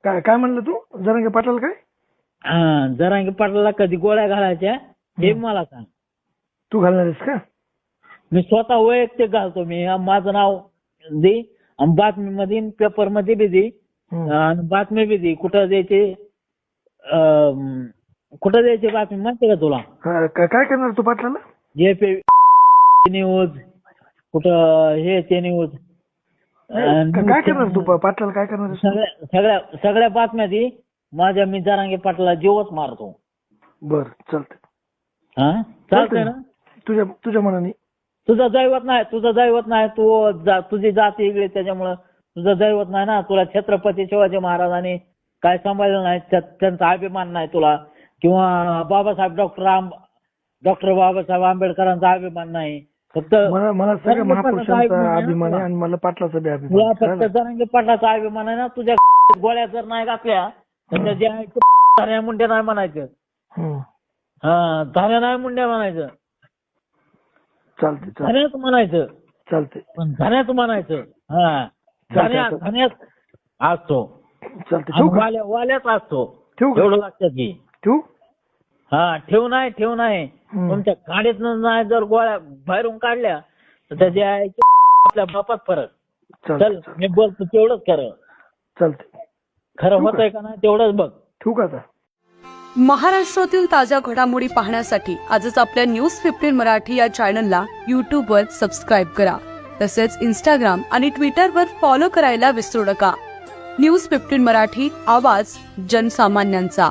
काय काय म्हणलं तू जरांगे पाटील काय जरांगे पाटलाला कधी गोळ्या घालायच्या हे मला सांग. तू घालणार आहेस का? मी स्वतः वैयक्तिक घालतो. मी माझं नाव दे आणि बातमीमध्ये पेपर मध्ये बी दे आणि बातमी बी दे. कुठं द्यायची बातमी माहिती का तुला? काय करणार तू पाटलाला? जे न्यूज कुठं हे ते न्यूज काय करणार तू पाटलाला काय करणार? सगळ्या बातम्या दे माझ्या. मी जरांगे पाटलाला जीवच मारतो. बर चालतंय. हा चालतंय ना? तुझ्या मनाने. तुझं दैवत नाही. तुझी जाती वेगळी त्याच्यामुळं तुझं दैवत नाही ना. तुला छत्रपती शिवाजी महाराजांनी काय सांभाळलं नाही, त्यांचा अभिमान नाही तुला. किंवा डॉक्टर बाबासाहेब आंबेडकरांचा अभिमान नाही. फक्त मला सगळ्या महापुरुषांचा अभिमान आहे आणि मला पाटलाचा बी अभिमान. तुला फक्त जरांगे पाटलाचा अभिमान आहे ना. तुझ्या गोळ्या जर नाही घातल्या तर जे आहे धान्या मुंड्या नाही म्हणायचं. हा धान्या नाही मुंड्या म्हणायचं. चालते धान्याच म्हणायचं. चालते पण धान्याच म्हणायचं. हा धान्याच असतो. चालते. वाल्याच असतो. ठेवू एवढं लक्षात घे. ठेवू. हा ठेव नाही. तुमच्या गाडीत नाही जर गोळ्या बाहेरून काढल्या तर त्याच्या आपल्या बापात फरक. चल मी बोलतो तेवढंच खरं. चालते. खरं होतंय का नाही तेवढंच बघ. ठेवू का आता? महाराष्ट्रातील ताज्या घडामोडी पाहण्यासाठी आजच आपल्या न्यूज 15 मराठी या चॅनलला YouTubeवर सबस्क्राईब करा. तसेच Instagram आणि Twitterवर फॉलो करायला विसरू नका. न्यूज 15 मराठी, आवाज जनसामान्यांचा.